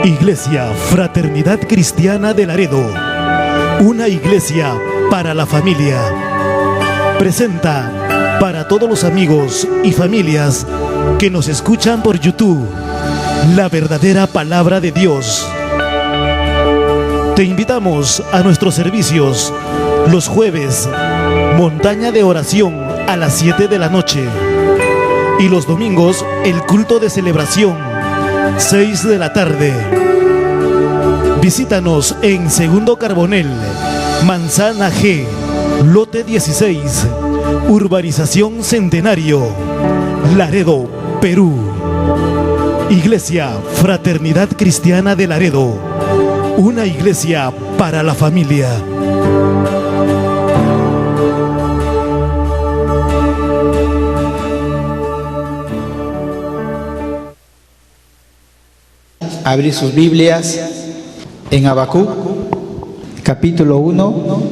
Iglesia Fraternidad Cristiana de Laredo, una iglesia para la familia, presenta para todos los amigos y familias que nos escuchan por YouTube, la verdadera palabra de Dios. Te invitamos a nuestros servicios los jueves, montaña de oración a las 7 de la noche, y los domingos el culto de celebración 6 de la tarde. Visítanos en Segundo Carbonel, Manzana G, lote 16, Urbanización Centenario, Laredo, Perú. Iglesia Fraternidad Cristiana de Laredo, una iglesia para la familia. Abrir sus Biblias en Habacuc, capítulo 1,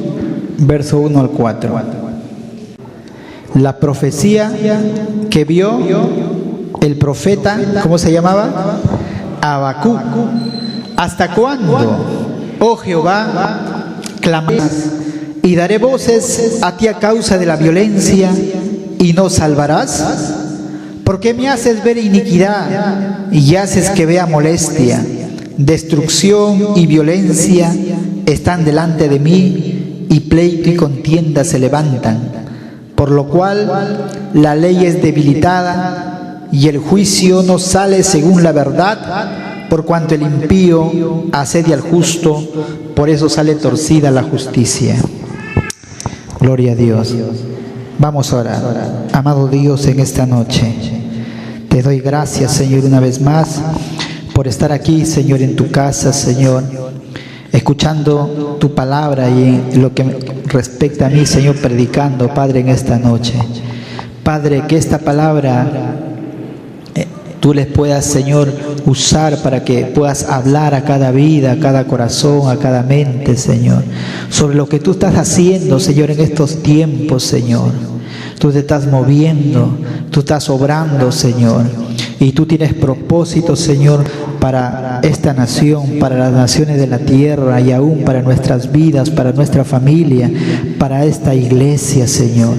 verso 1 al 4. La profecía que vio el profeta, ¿cómo se llamaba? Habacuc. ¿Hasta cuándo, oh Jehová, clamarás y daré voces a ti a causa de la violencia y no salvarás? ¿Por qué me haces ver iniquidad y haces que vea molestia? Destrucción y violencia están delante de mí, y pleito y contienda se levantan. Por lo cual la ley es debilitada y el juicio no sale según la verdad, por cuanto el impío asedia al justo, por eso sale torcida la justicia. Gloria a Dios. Vamos a orar. Amado Dios, en esta noche te doy gracias, Señor, una vez más por estar aquí, Señor, en tu casa, Señor, escuchando tu palabra y en lo que respecta a mí, Señor, predicando, Padre, en esta noche. Padre, que esta palabra tú les puedas, Señor, usar para que puedas hablar a cada vida, a cada corazón, a cada mente, Señor, sobre lo que tú estás haciendo, Señor, en estos tiempos, Señor. Tú te estás moviendo, tú estás obrando, Señor, y tú tienes propósitos, Señor, para esta nación, para las naciones de la tierra y aún para nuestras vidas, para nuestra familia, para esta iglesia, Señor.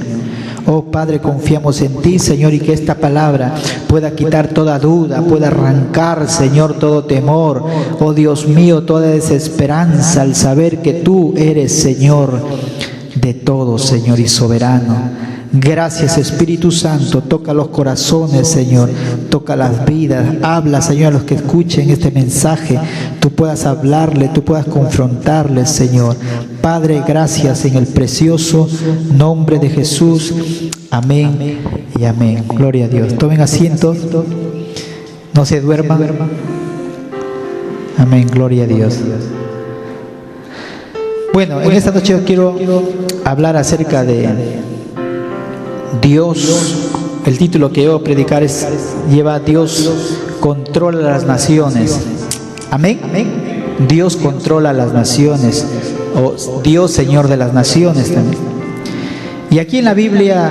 Oh Padre, confiamos en ti, Señor, y que esta palabra pueda quitar toda duda, pueda arrancar, Señor, todo temor. Oh Dios mío, toda desesperanza al saber que tú eres, Señor, de todo, Señor, y soberano. Gracias, Espíritu Santo. Toca los corazones, Señor, toca las vidas. Habla, Señor, a los que escuchen este mensaje. Tú puedas hablarle, tú puedas confrontarles, Señor. Padre, gracias en el precioso nombre de Jesús. Amén y amén. Gloria a Dios. Tomen asientos. No se duerman. Amén. Gloria a Dios. Bueno, en esta noche yo quiero hablar acerca de Dios. El título que yo voy a predicar lleva Dios controla las naciones. Amén. Dios controla las naciones, o Dios Señor de las naciones también. Y aquí en la Biblia,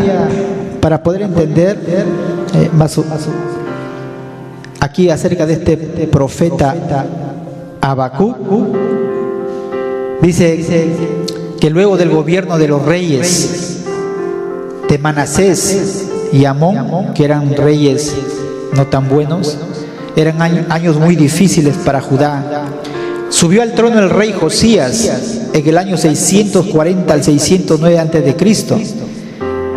para poder entender aquí acerca de este profeta Habacuc, dice que luego del gobierno de los reyes de Manasés y Amón, que eran reyes no tan buenos, eran años muy difíciles para Judá. Subió al trono el rey Josías en el año 640 al 609 a.C.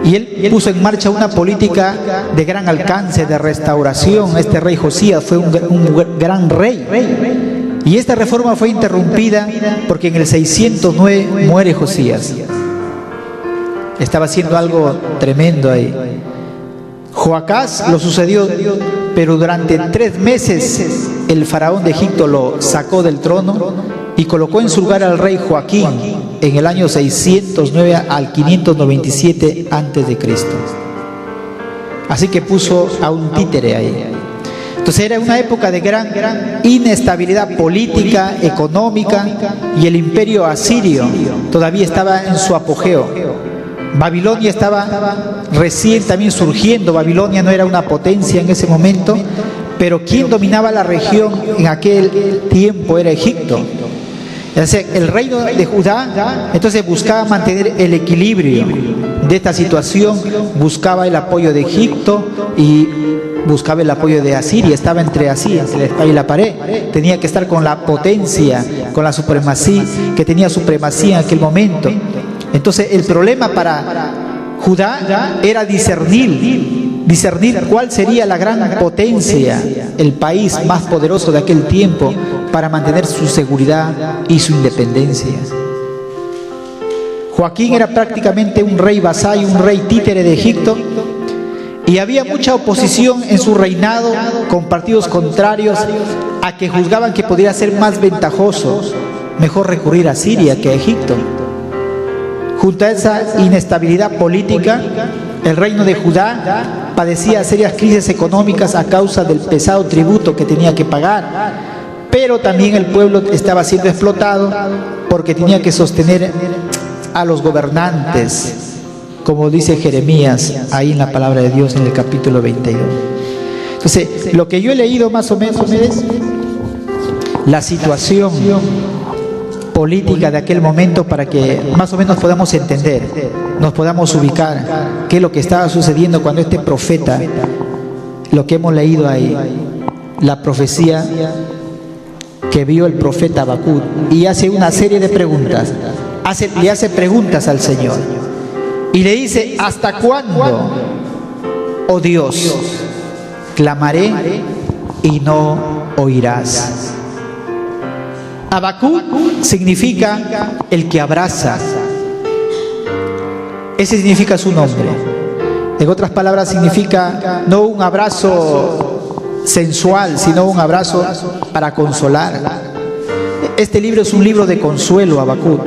y él puso en marcha una política de gran alcance, de restauración. Este rey Josías fue un gran rey, y esta reforma fue interrumpida porque en el 609 muere Josías. Estaba haciendo algo tremendo ahí. Joacás lo sucedió, pero durante 3 meses el faraón de Egipto lo sacó del trono y colocó en su lugar al rey Joaquín en el año 609 al 597 a.C. Así que puso a un títere ahí. Entonces era una época de gran inestabilidad política, económica, y el imperio asirio todavía estaba en su apogeo. Babilonia estaba recién también surgiendo. Babilonia no era una potencia en ese momento, pero quien dominaba la región en aquel tiempo era Egipto. Es decir, el reino de Judá entonces buscaba mantener el equilibrio de esta situación, buscaba el apoyo de Egipto y buscaba el apoyo de Asiria. Estaba entre así, entre la espada y la pared. Tenía que estar con la potencia, con la supremacía, que tenía supremacía en aquel momento. Entonces el problema para Judá era discernir cuál sería la gran potencia, el país más poderoso de aquel tiempo para mantener su seguridad y su independencia. Joaquín era prácticamente un rey vasallo, un rey títere de Egipto, y había mucha oposición en su reinado con partidos contrarios a que juzgaban que podría ser más ventajoso, mejor recurrir a Siria que a Egipto. Junto a esa inestabilidad política, el reino de Judá padecía serias crisis económicas a causa del pesado tributo que tenía que pagar, pero también el pueblo estaba siendo explotado porque tenía que sostener a los gobernantes, como dice Jeremías ahí en la palabra de Dios en el capítulo 22. Entonces, lo que yo he leído más o menos es la situación política de aquel momento para que más o menos podamos entender, nos podamos ubicar qué es lo que estaba sucediendo cuando este profeta, lo que hemos leído ahí, la profecía que vio el profeta Habacuc, y hace una serie de preguntas, le hace preguntas al Señor y le dice: ¿hasta cuándo, oh Dios, clamaré y no oirás? Habacuc significa el que abraza. Ese significa su nombre. En otras palabras, significa no un abrazo sensual, sino un abrazo para consolar. Este libro es un libro de consuelo, Habacuc.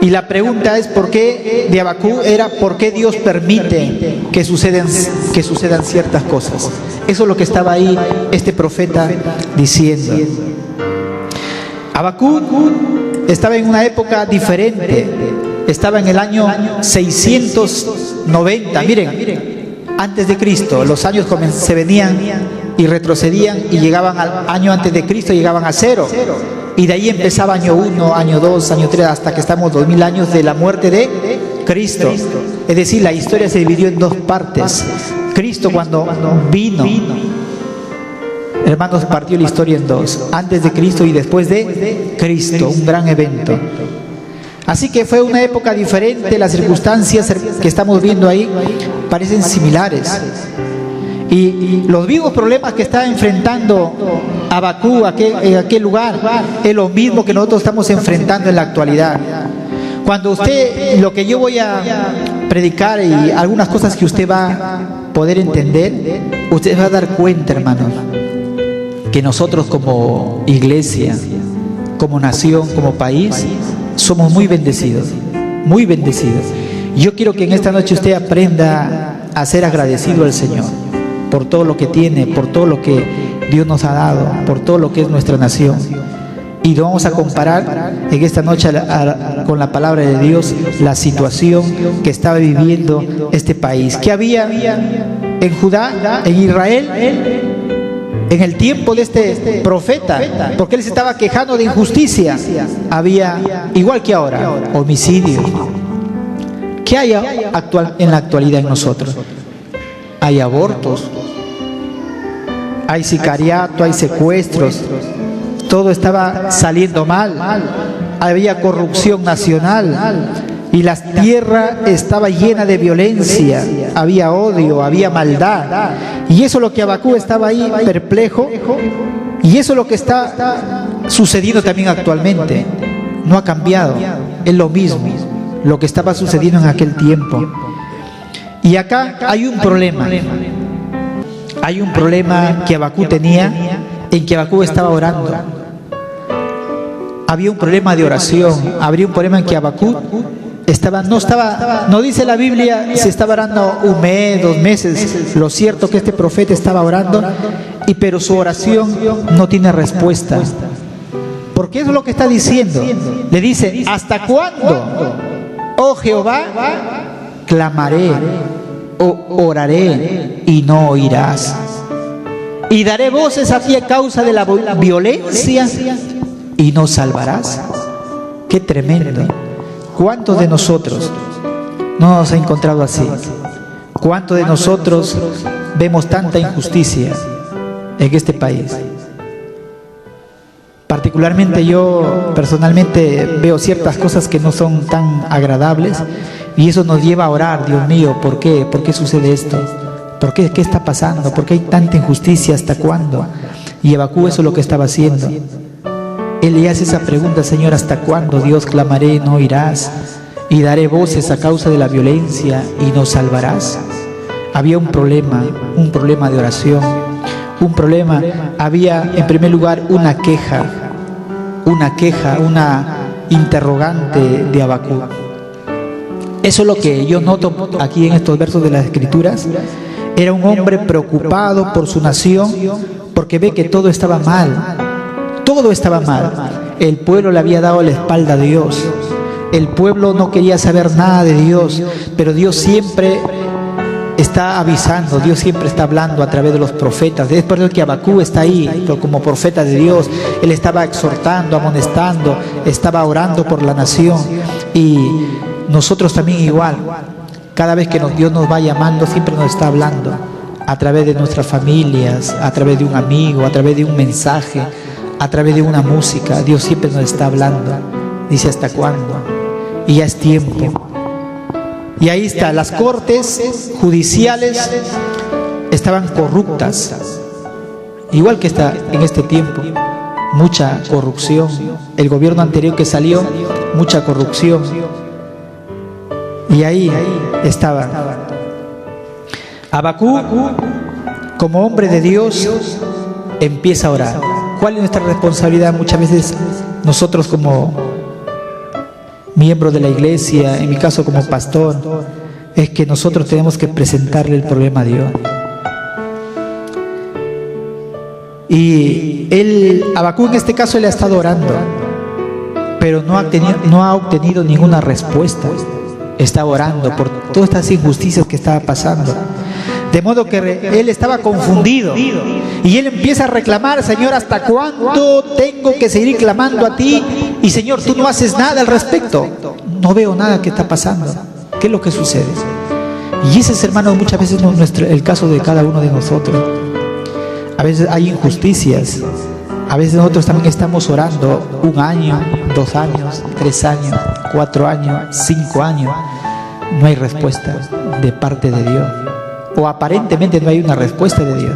Y la pregunta es ¿por qué de Habacuc era por qué Dios permite que sucedan ciertas cosas? Eso es lo que estaba ahí este profeta diciendo. Habacuc estaba en una época diferente. Estaba en el año 690. Miren, antes de Cristo, los años se venían y retrocedían y llegaban al año antes de Cristo, llegaban a 0. Y de ahí empezaba año 1, año 2, año 3, hasta que estamos 2000 años de la muerte de Cristo. Es decir, la historia se dividió en dos partes. Cristo cuando vino, hermanos, partió la historia en dos: antes de Cristo y después de Cristo, un gran evento. Así que fue una época diferente. Las circunstancias que estamos viendo ahí parecen similares. Y los mismos problemas que está enfrentando Habacuc en aquel lugar es lo mismo que nosotros estamos enfrentando en la actualidad. Cuando usted, lo que yo voy a predicar y algunas cosas que usted va a poder entender, usted va a dar cuenta, hermanos, que nosotros como iglesia, como nación, como país, somos muy bendecidos, muy bendecidos. Yo quiero que en esta noche usted aprenda a ser agradecido al Señor por todo lo que tiene, por todo lo que Dios nos ha dado, por todo lo que es nuestra nación. Y lo vamos a comparar en esta noche con la palabra de Dios, la situación que estaba viviendo este país. ¿Qué había en Judá, en Israel, en el tiempo de este profeta? Porque él se estaba quejando de injusticia. Había, igual que ahora, homicidio. ¿Qué hay en la actualidad en nosotros? Hay abortos, hay sicariato, hay secuestros. Todo estaba saliendo mal. Había corrupción nacional y la tierra estaba llena de violencia. Había odio, había maldad. Y eso es lo que Habacuc estaba ahí perplejo. Y eso es lo que está sucediendo también actualmente. No ha cambiado, es lo mismo, lo que estaba sucediendo en aquel tiempo. Y acá hay un problema. Hay un problema que Habacuc tenía, en que Habacuc estaba orando. Había un problema de oración. Había un problema en que Habacuc no dice la Biblia si estaba orando un mes, 2 meses. Lo cierto es que este profeta estaba orando, pero su oración no tiene respuesta. Porque eso es lo que está diciendo. Le dice: ¿hasta cuándo, oh Jehová, clamaré o oraré y no oirás? y daré voces a ti a causa de la violencia y nos salvarás. Qué tremendo. ¿Cuántos de nosotros no nos ha encontrado así? ¿Cuántos de nosotros vemos tanta injusticia en este país? Particularmente yo personalmente veo ciertas cosas que no son tan agradables y eso nos lleva a orar. Dios mío, ¿por qué? ¿Por qué sucede esto? ¿Por qué? ¿Qué está pasando? ¿Por qué hay tanta injusticia? ¿Hasta cuándo? Y Abacú eso es lo que estaba haciendo. Él le hace esa pregunta: Señor, ¿hasta cuándo? Dios, clamaré, no oirás, y daré voces a causa de la violencia y nos salvarás. Había un problema de oración, un problema. Había en primer lugar una queja, una interrogante de Abacú. Eso es lo que yo noto aquí en estos versos de las Escrituras. Era un hombre preocupado por su nación, porque ve que todo estaba mal. Todo estaba mal. El pueblo le había dado la espalda a Dios. El pueblo no quería saber nada de Dios, pero Dios siempre está avisando, Dios siempre está hablando a través de los profetas. Es por eso que Abacú está ahí como profeta de Dios. Él estaba exhortando, amonestando, estaba orando por la nación. Y nosotros también igual. Cada vez que Dios nos va llamando, siempre nos está hablando a través de nuestras familias, a través de un amigo, a través de un mensaje, a través de una música. Dios siempre nos está hablando. Dice: ¿hasta cuándo? Y ya es tiempo. Y ahí está, las cortes judiciales estaban corruptas, igual que está en este tiempo, mucha corrupción. El gobierno anterior que salió, mucha corrupción. Y ahí estaba Abacú, como hombre de Dios, empieza a orar. ¿Cuál es nuestra responsabilidad? Muchas veces nosotros como miembros de la iglesia, en mi caso como pastor, es que nosotros tenemos que presentarle el problema a Dios. Y Abacú en este caso le ha estado orando, pero no ha obtenido ninguna respuesta. Estaba orando por todas estas injusticias que estaba pasando. De modo que él estaba confundido y él empieza a reclamar: Señor, ¿hasta cuándo tengo que seguir clamando a ti? Y Señor, tú no haces nada al respecto. No veo nada que está pasando. ¿Qué es lo que sucede? Y ese es, hermano, muchas veces el caso de cada uno de nosotros. A veces hay injusticias. A veces nosotros también estamos orando 1 año, 2 años, 3 años, 4 años, 5 años. No hay respuesta de parte de Dios. O aparentemente no hay una respuesta de Dios.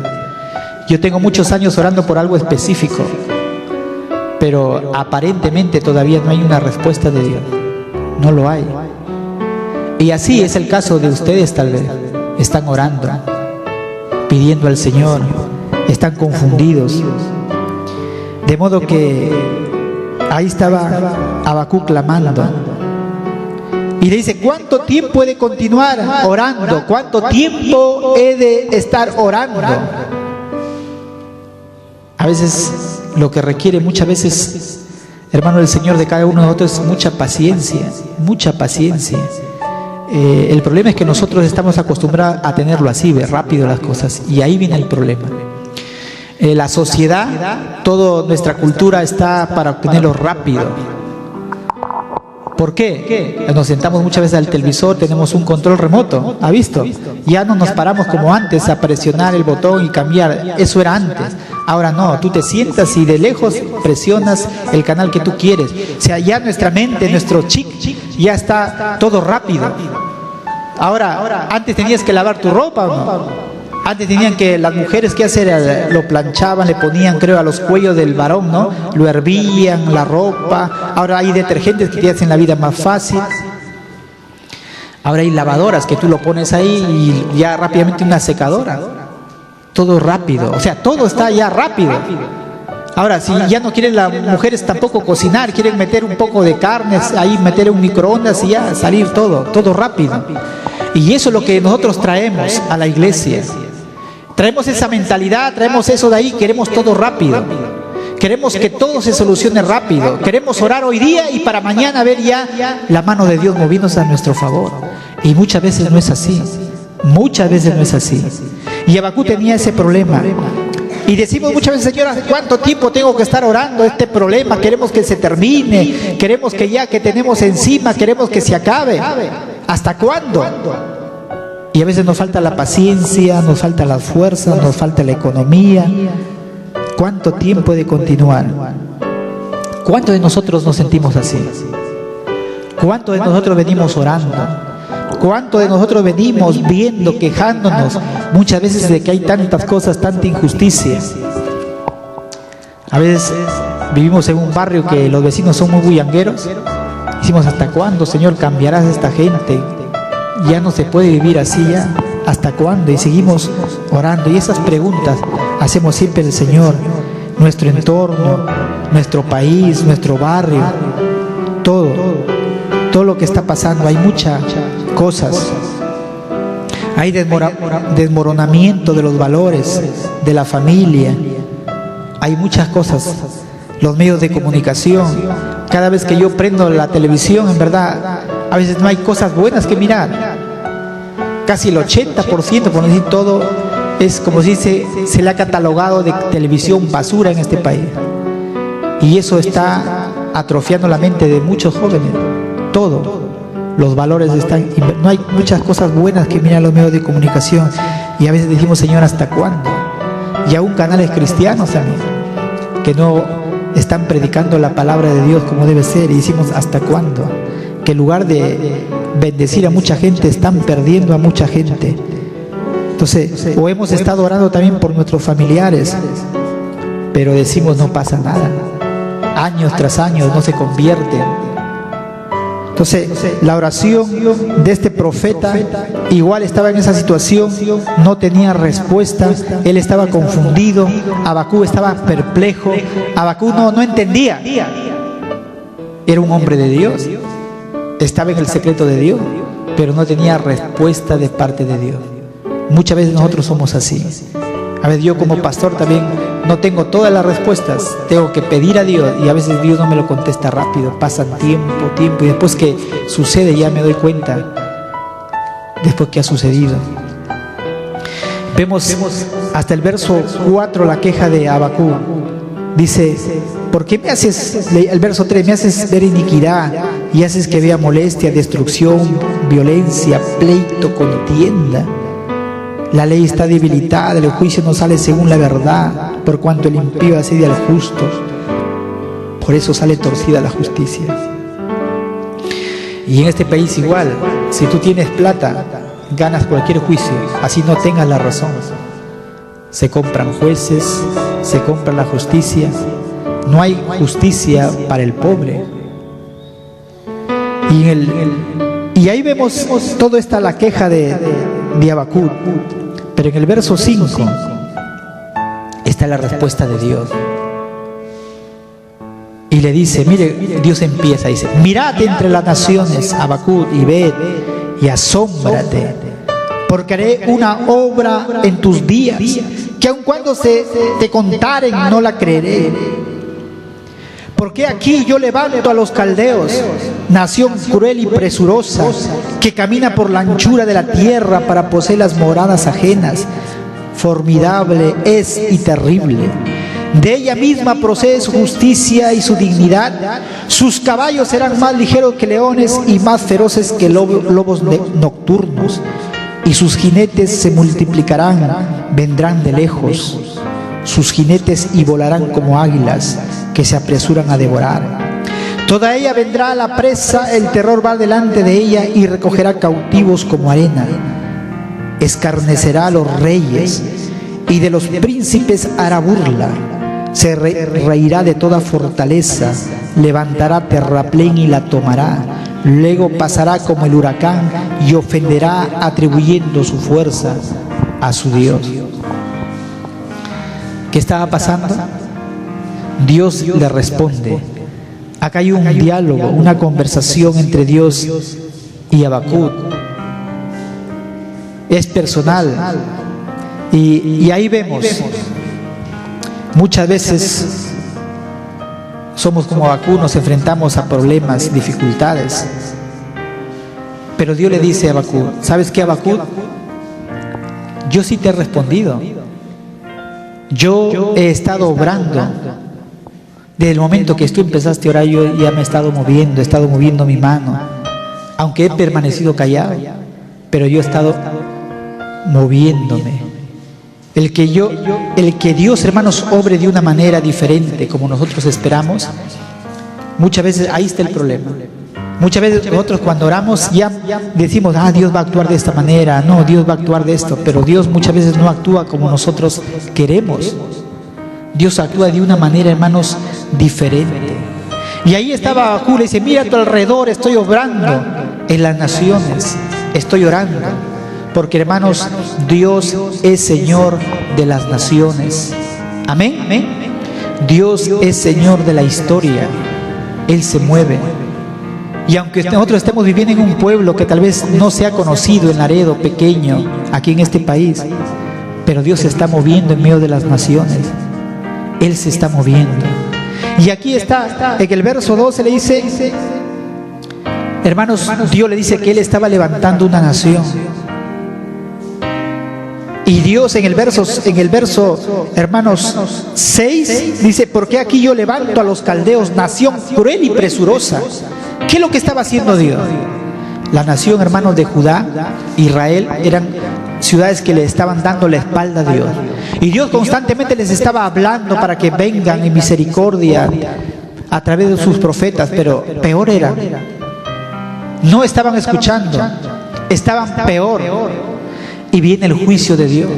Yo tengo muchos años orando por algo específico, pero aparentemente todavía no hay una respuesta de Dios. No lo hay. Y así es el caso de ustedes tal vez. Están orando, pidiendo al Señor, están confundidos. De modo que ahí estaba Abacú clamando. Y le dice: ¿cuánto tiempo he de continuar orando? ¿Cuánto tiempo he de estar orando? A veces lo que requiere muchas veces, hermano, el Señor de cada uno de nosotros es mucha paciencia, mucha paciencia. El problema es que nosotros estamos acostumbrados a tenerlo así, ver rápido las cosas, y ahí viene el problema. La sociedad, toda nuestra cultura está para obtenerlo rápido. ¿Por qué? Nos sentamos muchas veces al televisor, tenemos un control remoto, ¿ha visto? Ya no nos paramos como antes a presionar el botón y cambiar, eso era antes. Ahora no, tú te sientas y de lejos presionas el canal que tú quieres. O sea, ya nuestra mente, nuestro chip, ya está todo rápido. Ahora, antes tenías que lavar tu ropa, ¿o no? Antes tenían que las mujeres, ¿qué hacer? Lo planchaban, le ponían, creo, a los cuellos del varón, ¿no? Lo hervían, la ropa. Ahora hay detergentes que te hacen la vida más fácil. Ahora hay lavadoras que tú lo pones ahí y ya rápidamente una secadora. Todo rápido, o sea, todo está ya rápido. Ahora, si ya no quieren las mujeres tampoco cocinar, quieren meter un poco de carnes, ahí meter un microondas y ya salir todo rápido. Y eso es lo que nosotros traemos a la iglesia. Traemos esa mentalidad, traemos eso de ahí, queremos todo rápido. Queremos que todo se solucione rápido. Queremos orar hoy día y para mañana ver ya la mano de Dios moviéndose a nuestro favor. Y muchas veces no es así. Muchas veces no es así. Y Abacú tenía ese problema. Y decimos muchas veces, Señor, ¿hace cuánto tiempo tengo que estar orando este problema? Queremos que se termine, queremos que ya que tenemos encima, queremos que se acabe. ¿Hasta cuándo? Y a veces nos falta la paciencia, nos falta las fuerzas, nos falta la economía. ¿Cuánto tiempo de continuar? ¿Cuántos de nosotros nos sentimos así? ¿Cuántos de nosotros venimos orando? ¿Cuántos de nosotros venimos viendo, quejándonos muchas veces de que hay tantas cosas, tanta injusticia? A veces vivimos en un barrio que los vecinos son muy bullangueros. Decimos, ¿hasta cuándo, Señor, cambiarás a esta gente? Ya no se puede vivir así ya. ¿Hasta cuándo? Y seguimos orando. Y esas preguntas hacemos siempre al Señor. Nuestro entorno, nuestro país, nuestro barrio, todo lo que está pasando. Hay muchas cosas. Hay desmoronamiento de los valores de la familia. Hay muchas cosas. Los medios de comunicación. Cada vez que yo prendo la televisión, en verdad, a veces no hay cosas buenas que mirar. Casi el 80%, por no decir todo, es como si se le ha catalogado de televisión basura en este país. Y eso está atrofiando la mente de muchos jóvenes. Todo. Los valores están... No hay muchas cosas buenas que miran los medios de comunicación. Y a veces decimos, Señor, ¿hasta cuándo? Y aún canales cristianos también, que no están predicando la palabra de Dios como debe ser. Y decimos, ¿hasta cuándo? Que en lugar de bendecir a mucha gente, están perdiendo a mucha gente. Entonces, o hemos estado orando también por nuestros familiares, pero decimos, no pasa nada. Años tras años no se convierten. Entonces, la oración de este profeta igual estaba en esa situación, no tenía respuesta, él estaba confundido, Habacuc estaba perplejo, Habacuc no entendía. Era un hombre de Dios, estaba en el secreto de Dios, pero no tenía respuesta de parte de Dios. Muchas veces nosotros somos así. A veces yo como pastor también no tengo todas las respuestas, tengo que pedir a Dios y a veces Dios no me lo contesta rápido, pasan tiempo y después que sucede ya me doy cuenta, después que ha sucedido. Vemos hasta el verso 4 la queja de Habacuc. Dice, ¿por qué me haces, el verso 3, me haces ver iniquidad y haces que vea molestia, destrucción, violencia, pleito, contienda? La ley está debilitada, el juicio no sale según la verdad, por cuanto el impío asedia al justo. Por eso sale torcida la justicia. Y en este país igual, si tú tienes plata, ganas cualquier juicio, así no tengas la razón. Se compran jueces, se compra la justicia. No hay justicia para el pobre. Y ahí vemos todo está la queja de Habacuc. Pero en el verso 5 está la respuesta de Dios. Y le dice, mire, Dios empieza, dice, mirad entre las naciones, Habacuc, y ved, y asómbrate, porque haré una obra en tus días, que aun cuando te contaren no la creeré. Porque aquí yo levanto a los caldeos, nación cruel y presurosa, que camina por la anchura de la tierra para poseer las moradas ajenas. Formidable es y terrible. De ella misma procede su justicia y su dignidad. Sus caballos serán más ligeros que leones y más feroces que lobos nocturnos. Y sus jinetes se multiplicarán, vendrán de lejos. Sus jinetes y volarán como águilas que se apresuran a devorar. Toda ella vendrá a la presa, el terror va delante de ella y recogerá cautivos como arena. Escarnecerá a los reyes y de los príncipes hará burla. Se reirá de toda fortaleza, levantará terraplén y la tomará. Luego pasará como el huracán y ofenderá atribuyendo su fuerza a su Dios. ¿Qué estaba pasando? Dios le responde. Acá hay un diálogo, una conversación entre Dios y Habacuc. Es personal. Y ahí vemos, muchas veces somos como Habacuc, nos enfrentamos a problemas, dificultades. Pero Dios le dice a Habacuc, ¿sabes qué, Habacuc? Yo sí te he respondido. Yo he estado obrando. Desde el momento que tú empezaste a orar, yo ya me he estado moviendo mi mano. Aunque he permanecido callado, pero yo he estado moviéndome. El que Dios, hermanos, obre de una manera diferente como nosotros esperamos, muchas veces ahí está el problema. Muchas veces nosotros cuando oramos ya decimos, Dios va a actuar de esta manera, no, Dios va a actuar de esto, pero Dios muchas veces no actúa como nosotros queremos. Dios actúa de una manera, hermanos, diferente. Y ahí estaba Abacú, le dice, mira a tu alrededor, estoy obrando en las naciones, estoy orando. Porque, hermanos, Dios es Señor de las naciones. Amén. Dios es Señor de la historia. Él se mueve. Y aunque nosotros estemos viviendo en un pueblo que tal vez no sea conocido en Laredo, pequeño, aquí en este país, pero Dios se está moviendo en medio de las naciones. Él se está moviendo. Y aquí está, en el verso 12 le dice, hermanos, Dios le dice que Él estaba levantando una nación. Y Dios en el verso, hermanos, 6 dice, porque aquí yo levanto a los caldeos, nación cruel y presurosa. ¿Qué es lo que estaba haciendo Dios? La nación, hermanos, de Judá, Israel, eran ciudades que le estaban dando la espalda a Dios. Y Dios constantemente les estaba hablando para que vengan en misericordia a través de sus profetas, pero peor era. No estaban escuchando, estaban peor. Y viene el juicio de Dios.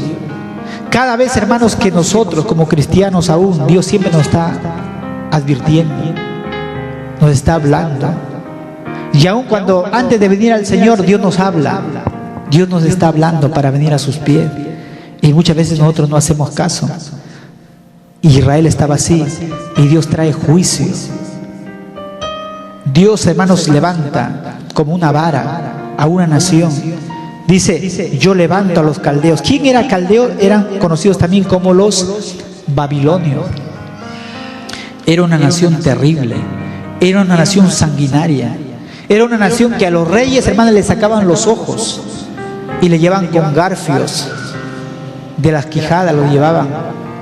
Cada vez, hermanos, que nosotros como cristianos aún, Dios siempre nos está advirtiendo, nos está hablando. Y aún cuando antes de venir al Señor, Dios nos habla. Dios nos está hablando para venir a sus pies. Y muchas veces nosotros no hacemos caso. Israel estaba así. Y Dios trae juicio. Dios, hermanos, levanta como una vara a una nación. Dice, yo levanto a los caldeos. ¿Quién era caldeo? Eran conocidos también como los babilonios. Era una nación terrible. Era una nación sanguinaria. Era una nación que a los reyes, hermanos, les sacaban los ojos y le llevaban con garfios de las quijadas, los llevaban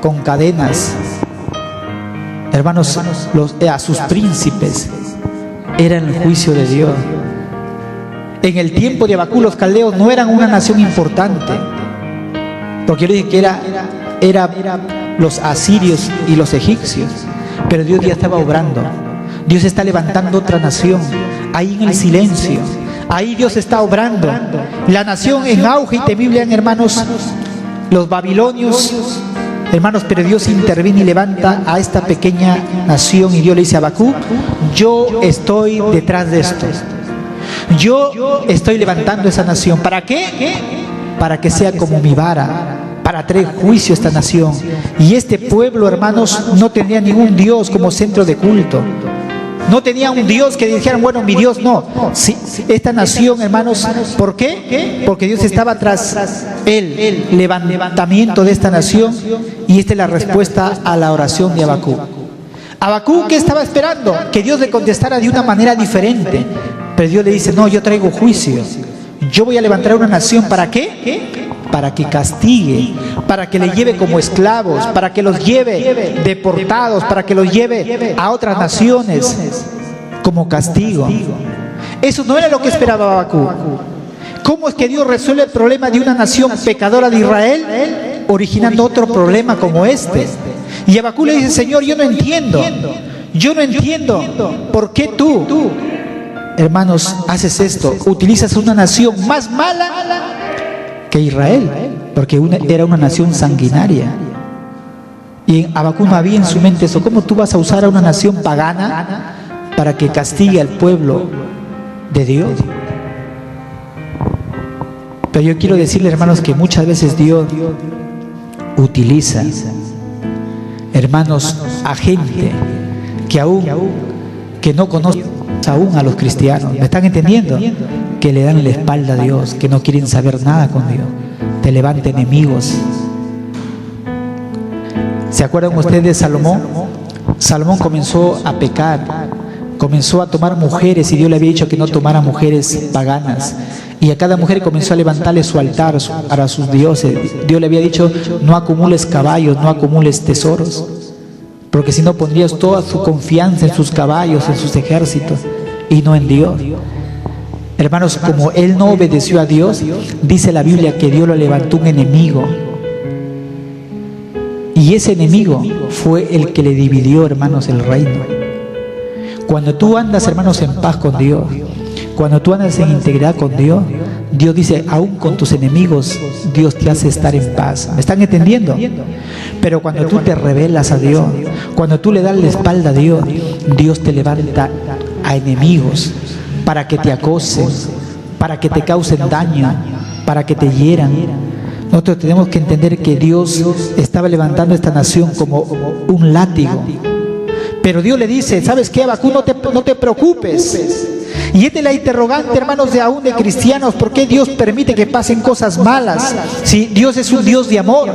con cadenas. Hermanos, a sus príncipes. Era el juicio de Dios. En el tiempo de Abacú, los caldeos no eran una nación importante, porque yo le dije que era los asirios y los egipcios, pero Dios ya estaba obrando. Dios está levantando otra nación, ahí en el silencio, ahí Dios está obrando. La nación en auge y temible, hermanos, los babilonios, hermanos, pero Dios interviene y levanta a esta pequeña nación, y Dios le dice a Abacú, yo estoy detrás de esto. Yo estoy levantando esa nación. ¿Para qué? Para que sea como mi vara, para traer juicio a esta nación. Y este pueblo, hermanos, no tenía ningún Dios como centro de culto. No tenía un Dios que dijeran, bueno, mi Dios no. Sí, esta nación, hermanos, ¿por qué? Porque Dios estaba tras el levantamiento de esta nación. Y esta es la respuesta a la oración de Abacú. Abacú, ¿qué estaba esperando? Que Dios le contestara de una manera diferente. Pero Dios le dice, no, yo traigo juicio. Yo voy a levantar una nación, ¿para qué? Para que castigue, para que le lleve como esclavos, para que los lleve deportados, para que los lleve a otras naciones como castigo. Eso no era lo que esperaba Abacú. ¿Cómo es que Dios resuelve el problema de una nación pecadora de Israel, originando otro problema como este? Y Abacú le dice, Señor, yo no entiendo por qué tú, hermanos, haces esto, utilizas una nación más mala que Israel, porque era una nación sanguinaria. Y Abacú no había en su mente eso. ¿Cómo tú vas a usar a una nación pagana para que castigue al pueblo de Dios? Pero yo quiero decirle, hermanos, que muchas veces Dios utiliza, hermanos, a gente que no conoce aún a los cristianos. ¿Me están entendiendo? Que le dan la espalda a Dios, que no quieren saber nada con Dios. Te levanta enemigos. ¿Se acuerdan ustedes de Salomón? Salomón comenzó a pecar, comenzó a tomar mujeres y Dios le había dicho que no tomara mujeres paganas. Y a cada mujer comenzó a levantarle su altar para sus dioses. Dios le había dicho, no acumules caballos, no acumules tesoros, porque si no pondrías toda su confianza en sus caballos, en sus ejércitos, y no en Dios. Hermanos, como él no obedeció a Dios, dice la Biblia que Dios lo levantó un enemigo. Y ese enemigo fue el que le dividió, hermanos, el reino. Cuando tú andas, hermanos, en paz con Dios, cuando tú andas en integridad con Dios, Dios dice, aún con tus enemigos, Dios te hace estar en paz. ¿Me están entendiendo? Pero cuando tú te rebelas a Dios, cuando tú le das la espalda a Dios, Dios te levanta a enemigos para que te acosen, para que te causen daño, para que te hieran. Nosotros tenemos que entender que Dios estaba levantando esta nación como un látigo. Pero Dios le dice, ¿sabes qué, Habacuc? No te preocupes. Y esta es la interrogante, hermanos, de aún de cristianos. ¿Por qué Dios permite que pasen cosas malas? Si Dios es un Dios de amor.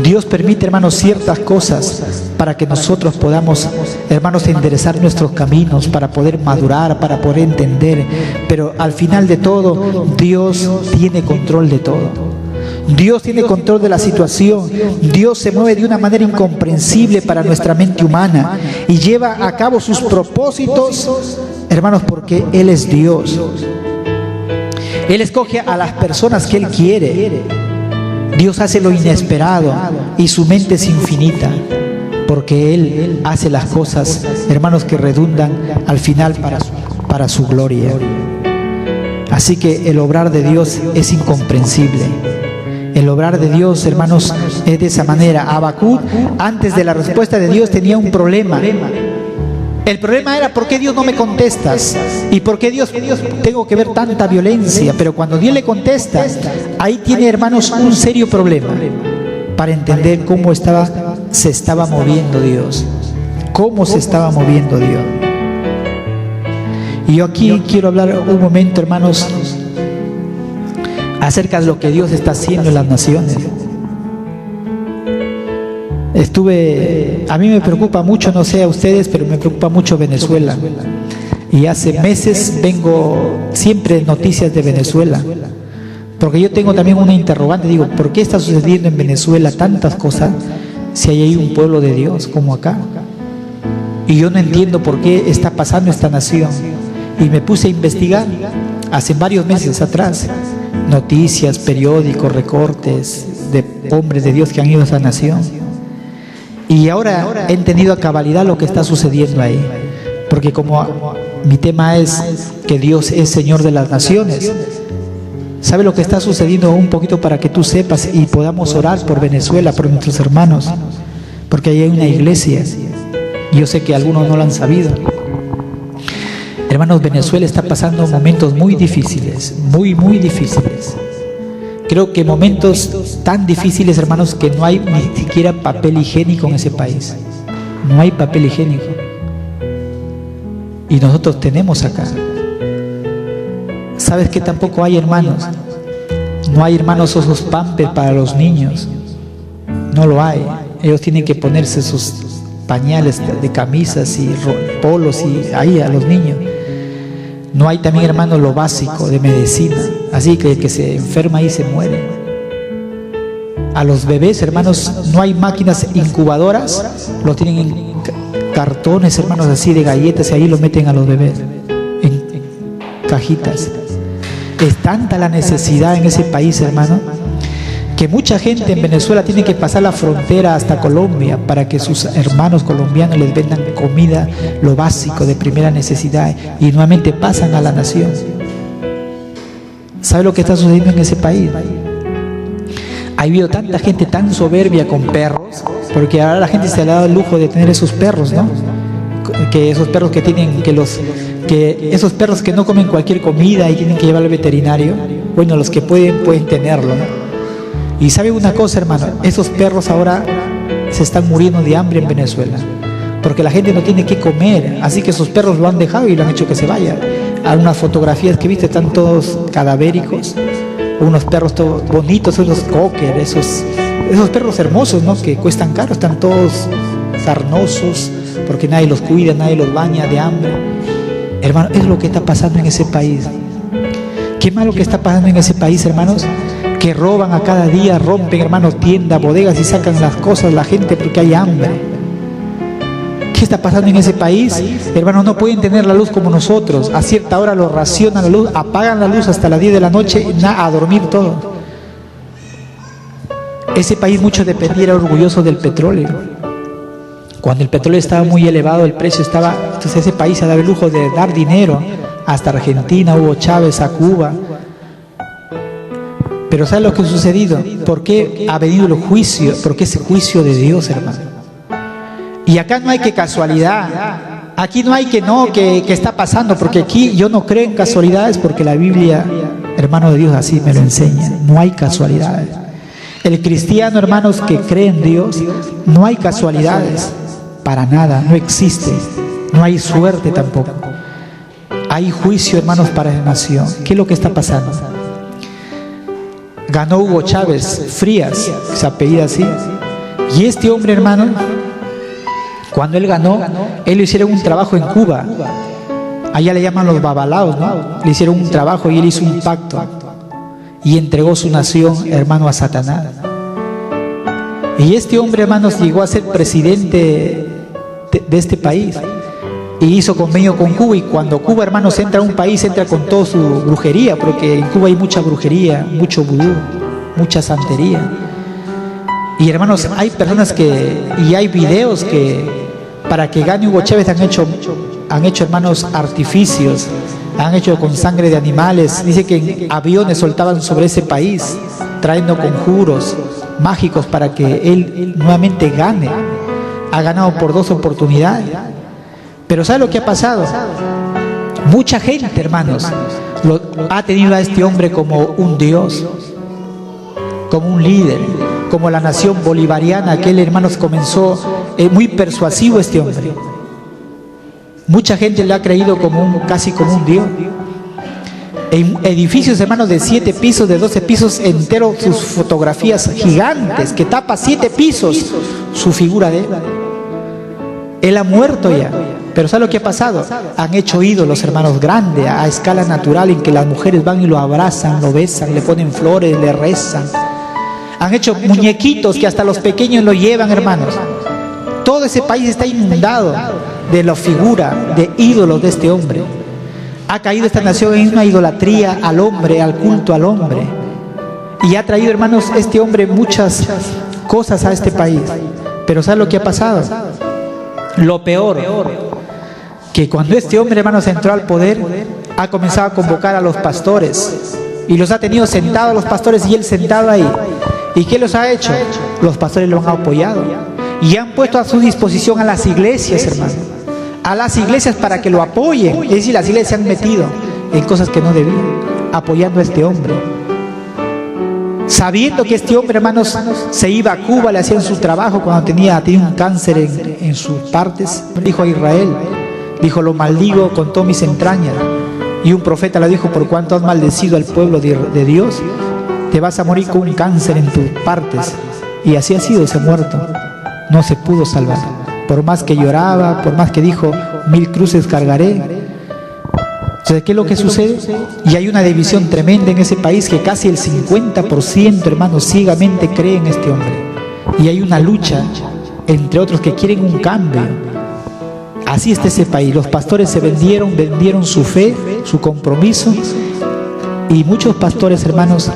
Dios permite, hermanos, ciertas cosas para que nosotros podamos, hermanos, enderezar nuestros caminos, para poder madurar, para poder entender. Pero al final de todo, Dios tiene control de todo. Dios tiene control de la situación. Dios se mueve de una manera incomprensible para nuestra mente humana y lleva a cabo sus propósitos, hermanos, porque Él es Dios. Él escoge a las personas que Él quiere. Dios hace lo inesperado y su mente es infinita, porque Él hace las cosas, hermanos, que redundan al final para su gloria. Así que el obrar de Dios es incomprensible. El obrar de Dios, hermanos, es de esa manera. Habacuc, antes de la respuesta de Dios, tenía un problema. El problema era, ¿por qué Dios no me contestas? ¿Y por qué Dios tengo que ver tanta violencia? Pero cuando Dios le contesta, ahí tiene, hermanos, un serio problema para entender cómo se estaba moviendo Dios. Cómo se estaba moviendo Dios. Y yo aquí quiero hablar un momento, hermanos, acerca de lo que Dios está haciendo en las naciones. A mí me preocupa mucho, no sé a ustedes, pero me preocupa mucho Venezuela. Y hace meses vengo siempre noticias de Venezuela, porque yo tengo también una interrogante. Digo, ¿por qué está sucediendo en Venezuela tantas cosas si hay un pueblo de Dios como acá? Y yo no entiendo por qué está pasando esta nación. Y me puse a investigar hace varios meses atrás. Noticias, periódicos, recortes de hombres de Dios que han ido a esa nación. Y ahora he entendido a cabalidad lo que está sucediendo ahí. Porque como mi tema es que Dios es Señor de las naciones, ¿sabe lo que está sucediendo? Un poquito para que tú sepas y podamos orar por Venezuela, por nuestros hermanos. Porque ahí hay una iglesia. Yo sé que algunos no lo han sabido. Hermanos, Venezuela está pasando momentos muy difíciles, muy difíciles. Creo que momentos tan difíciles, hermanos, que no hay ni siquiera papel higiénico en ese país. No hay papel higiénico. Y nosotros tenemos acá. ¿Sabes que tampoco hay, hermanos? No hay, hermanos, esos pampers para los niños. No lo hay. Ellos tienen que ponerse sus pañales de camisas y polos y ahí a los niños. No hay también, hermanos, lo básico de medicina. Así que el que se enferma ahí se muere. A los bebés, hermanos, no hay máquinas incubadoras. Lo tienen en cartones, hermanos, así de galletas, y ahí lo meten a los bebés en cajitas. Es tanta la necesidad en ese país, hermano, que mucha gente en Venezuela tiene que pasar la frontera hasta Colombia para que sus hermanos colombianos les vendan comida, lo básico de primera necesidad, y nuevamente pasan a la nación. ¿Sabe lo que está sucediendo en ese país? Ha habido tanta gente tan soberbia con perros, porque ahora la gente se le ha dado el lujo de tener esos perros, ¿no? Que esos perros que tienen, esos perros que no comen cualquier comida y tienen que llevar al veterinario, bueno, los que pueden tenerlo, ¿no? Y sabe una cosa, hermano, esos perros ahora se están muriendo de hambre en Venezuela, porque la gente no tiene que comer, así que esos perros lo han dejado y lo han hecho que se vaya. Algunas fotografías que viste están todos cadavéricos, unos perros todos bonitos, unos cocker, esos perros hermosos, ¿no? Que cuestan caro, están todos sarnosos, porque nadie los cuida, nadie los baña de hambre. Hermano, es lo que está pasando en ese país. Qué malo que está pasando en ese país, hermanos, que roban a cada día, rompen, hermanos, tiendas, bodegas y sacan las cosas la gente porque hay hambre. ¿Qué está pasando en ese país? Hermanos, no pueden tener la luz como nosotros. A cierta hora los racionan la luz, apagan la luz hasta las 10 de la noche, a dormir todo. Ese país mucho dependía, era orgulloso del petróleo. Cuando el petróleo estaba muy elevado, el precio estaba, entonces ese país se daba el lujo de dar dinero hasta Argentina, Hugo Chávez, a Cuba. Pero ¿sabe lo que ha sucedido? ¿Por qué ha venido el juicio? Porque es el juicio de Dios, hermano. Y acá no hay que casualidad. Aquí no hay que está pasando, porque aquí yo no creo en casualidades, porque la Biblia, hermano de Dios, así me lo enseña. No hay casualidades. El cristiano, hermanos, que cree en Dios, no hay casualidades. Para nada, no existe. No hay suerte tampoco. Hay juicio, hermanos, para la nación. ¿Qué es lo que está pasando? Ganó Hugo Chávez Frías, se apellida así. Y este hombre, hermano, cuando él ganó, él le hicieron un trabajo en Cuba. Allá le llaman los babalaos, ¿no? Le hicieron un trabajo y él hizo un pacto. Y entregó su nación, hermano, a Satanás. Y este hombre, hermanos, llegó a ser presidente de este país. Y hizo convenio con Cuba. Y cuando Cuba, hermanos, entra a un país, entra con toda su brujería. Porque en Cuba hay mucha brujería, mucho vudú, mucha santería. Y hermanos, hay personas y hay videos que para que gane Hugo Chávez han hecho hermanos artificios, han hecho con sangre de animales. Dice que aviones soltaban sobre ese país, trayendo conjuros mágicos para que él nuevamente gane. Ha ganado por 2 oportunidades. Pero ¿sabe lo que ha pasado? Mucha gente, hermanos, ha tenido a este hombre como un Dios, como un líder, como la nación bolivariana. Aquel, hermanos, comenzó muy persuasivo este hombre. Mucha gente le ha creído casi como un Dios. En edificios, hermanos, de 7 pisos, de 12 pisos enteros, sus fotografías gigantes, que tapa 7 pisos su figura de él. Él ha muerto ya. Pero ¿sabe lo que ha pasado? Han hecho ídolos, hermanos, grandes, a escala natural, en que las mujeres van y lo abrazan, lo besan, le ponen flores, le rezan. Han hecho muñequitos que hasta los pequeños lo llevan, hermanos. Todo ese país está inundado de la figura, de ídolos de este hombre. Ha caído esta nación en una idolatría al hombre, al culto al hombre. Y ha traído, hermanos, este hombre muchas cosas a este país. Pero ¿sabe lo que ha pasado? Lo peor, que cuando este hombre, hermanos, entró al poder, ha comenzado a convocar a los pastores. Y los ha tenido sentados los pastores y él sentado ahí. ¿Y qué los ha hecho? Los pastores lo han apoyado. Y han puesto a su disposición a las iglesias, hermano. A las iglesias para que lo apoyen. Es decir, las iglesias se han metido en cosas que no debían, apoyando a este hombre. Sabiendo que este hombre, hermanos, se iba a Cuba, le hacían su trabajo cuando tenía un cáncer en sus partes. Dijo a Israel, dijo, lo maldigo con todas mis entrañas. Y un profeta le dijo, por cuanto has maldecido al pueblo de Dios, te vas a morir con un cáncer en tus partes. Y así ha sido, se ha muerto. No se pudo salvar. Por más que lloraba, por más que dijo, 1000 cruces cargaré. Entonces, ¿qué es lo que sucede? Y hay una división tremenda en ese país, que casi el 50%, hermanos, ciegamente cree en este hombre. Y hay una lucha entre otros que quieren un cambio. Así está ese país. Los pastores se vendieron su fe, su compromiso. Y muchos pastores, hermanos,